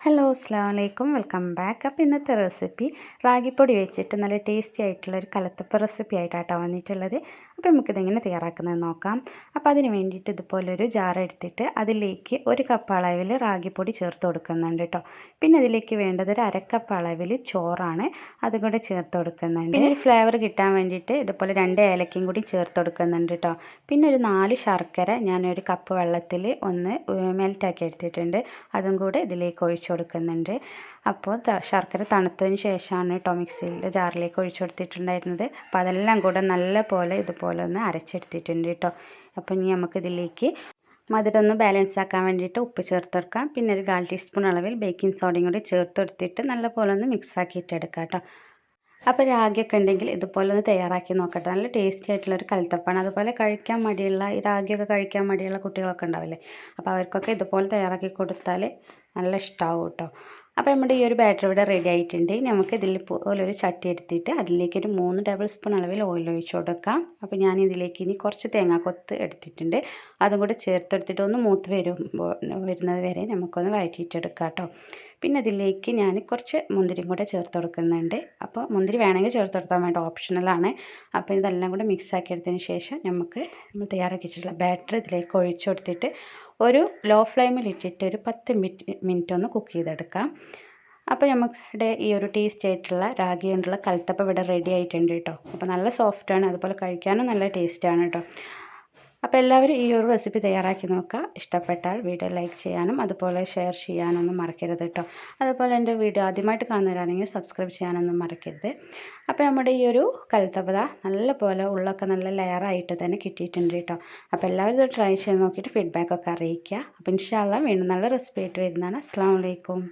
Hello അസ്സലാമു അലൈക്കും welcome back. അപ്പോൾ ഇന്നത്തെ റെസിപ്പി റാഗിപ്പൊടി വെച്ചിട്ട് നല്ല ടേസ്റ്റി ആയിട്ടുള്ളൊരു കലത്തപ്പ റെസിപ്പി ആയിട്ടാണ് വന്നിട്ടുള്ളത്. അപ്പോൾ നമുക്കിതെങ്ങനെ തയ്യാറാക്കുന്നത് നോക്കാം. അപ്പോൾ അതിന് വേണ്ടിയിട്ട് ഇതുപോലൊരു ജാർ എടുത്തിട്ട് അതിലേക്ക് 1 കപ്പ് അളവിൽ റാഗിപ്പൊടി ചേർത്ത് കൊടുക്കുന്നുണ്ട് കേട്ടോ. പിന്നെ അതിലേക്ക് വേണ്ടത് ഒരു 1/2 കപ്പ് അളവിൽ ചോറാണ്, അതും കൂടെ ചേർത്ത് കൊടുക്കുന്നുണ്ട്. പിന്നെ ഒരു ഫ്ലേവർ കിട്ടാൻ വേണ്ടിയിട്ട് ഇതുപോലെ 2 ഏലക്കയും കൂടി ചേർത്ത് കൊടുക്കുന്നുണ്ട് കേട്ടോ. പിന്നെ ഒരു 4 ശർക്കര ഞാനൊരു കപ്പ് വെള്ളത്തിൽ ഒന്ന് മെൽറ്റാക്കി എടുത്തിട്ടുണ്ട്, അതും കൂടെ ഇതിലേക്ക് ഒഴിച്ചു കൊടുക്കുന്നുണ്ട്. അപ്പോൾ ശർക്കര തണുത്തതിന് ശേഷമാണ് കേട്ടോ മിക്സിയിൽ ജാറിലേക്ക് ഒഴിച്ചു കൊടുത്തിട്ടുണ്ടായിരുന്നത്. അപ്പോൾ അതെല്ലാം കൂടെ നല്ല പോലെ ഇതുപോലെ ഒന്ന് അരച്ചെടുത്തിട്ടുണ്ട് കേട്ടോ. അപ്പോൾ ഇനി നമുക്കിതിലേക്ക് മധുരം ഒന്ന് ബാലൻസ് ആക്കാൻ വേണ്ടിയിട്ട് ഉപ്പ് ചേർത്ത് കൊടുക്കാം. പിന്നെ ഒരു 1/4 ടീസ്പൂൺ അളവിൽ ബേക്കിംഗ് സോഡയും കൂടി ചേർത്ത് കൊടുത്തിട്ട് നല്ല പോലെ ഒന്ന് മിക്സ് ആക്കിയിട്ട് എടുക്കാം കേട്ടോ. അപ്പോൾ രാഗിയൊക്കെ ഉണ്ടെങ്കിൽ ഇതുപോലെ ഒന്ന് തയ്യാറാക്കി നോക്കട്ടെ. നല്ല ടേസ്റ്റി ആയിട്ടുള്ളൊരു കലത്തപ്പമാണ്. അതുപോലെ കഴിക്കാൻ മടിയുള്ള ഈ രാഗിയൊക്കെ കഴിക്കാൻ മടിയുള്ള കുട്ടികളൊക്കെ ഉണ്ടാവില്ലേ, അപ്പോൾ അവർക്കൊക്കെ ഇതുപോലെ തയ്യാറാക്കി കൊടുത്താൽ നല്ല ഇഷ്ടമാവും കേട്ടോ. അപ്പോൾ നമ്മുടെ ഈ ഒരു ബാറ്റർ ഇവിടെ റെഡി ആയിട്ടുണ്ട്. നമുക്ക് ഇതിൽ ഒരു ചട്ടി എടുത്തിട്ട് അതിലേക്ക് ഒരു 3 ടേബിൾ സ്പൂൺ അളവിൽ ഓയിൽ ഒഴിച്ച് കൊടുക്കാം. അപ്പോൾ ഞാൻ ഇതിലേക്ക് ഇനി കുറച്ച് തേങ്ങാക്കൊത്ത് എടുത്തിട്ടുണ്ട്, അതും കൂടെ ചേർത്തെടുത്തിട്ട് ഒന്ന് മൂത്ത് വരുന്നത് വരെ നമുക്കൊന്ന് വഴറ്റിയിട്ടെടുക്കാം കേട്ടോ. പിന്നെ അതിലേക്ക് ഞാൻ കുറച്ച് മുന്തിരിയും കൂടെ ചേർത്ത് കൊടുക്കുന്നുണ്ട്. അപ്പോൾ മുന്തിരി വേണമെങ്കിൽ ചേർത്ത് കൊടുത്താൽ വേണ്ട, ഓപ്ഷണലാണ്. അപ്പോൾ ഇതെല്ലാം കൂടെ മിക്സ് ആക്കി എടുത്തതിന് ശേഷം നമ്മൾ തയ്യാറാക്കി വെച്ചിട്ടുള്ള ബാറ്റർ ഇതിലേക്ക് ഒഴിച്ചു കൊടുത്തിട്ട് ഒരു ലോ ഫ്ലെയിമിൽ ഇട്ടിട്ട് ഒരു 10 മിനിറ്റ് ഒന്ന് കുക്ക് ചെയ്തെടുക്കാം. അപ്പോൾ നമ്മുടെ ഈ ഒരു ടേസ്റ്റി ആയിട്ടുള്ള രാഗി കൊണ്ടുള്ള കലത്തപ്പം ഇവിടെ റെഡി ആയിട്ടുണ്ട് കേട്ടോ. അപ്പോൾ നല്ല സോഫ്റ്റാണ്, അതുപോലെ കഴിക്കാനും നല്ല ടേസ്റ്റാണ് കേട്ടോ. അപ്പോൾ എല്ലാവരും ഈ ഒരു റെസിപ്പി തയ്യാറാക്കി നോക്കുക. ഇഷ്ടപ്പെട്ടാൽ വീഡിയോ ലൈക്ക് ചെയ്യാനും അതുപോലെ ഷെയർ ചെയ്യാനൊന്നും മറക്കരുത് കേട്ടോ. അതുപോലെ എൻ്റെ വീഡിയോ ആദ്യമായിട്ട് കാണുന്നവരാണെങ്കിൽ സബ്സ്ക്രൈബ് ചെയ്യാനൊന്നും മറക്കരുത്. അപ്പോൾ നമ്മുടെ ഈ ഒരു കലത്തപ്പത നല്ല പോലെ ഉള്ളൊക്കെ നല്ല ലെയറായിട്ട് തന്നെ കിട്ടിയിട്ടുണ്ട് കേട്ടോ. അപ്പോൾ എല്ലാവരും ഇത് ട്രൈ ചെയ്ത് നോക്കിയിട്ട് ഫീഡ്ബാക്കൊക്കെ അറിയിക്കുക. അപ്പോൾ ഇൻഷാ അല്ലാഹ് വീണ്ടും നല്ല റെസിപ്പി ആയിട്ട് വരുന്നതാണ്. അസ്സലാമു അലൈക്കും.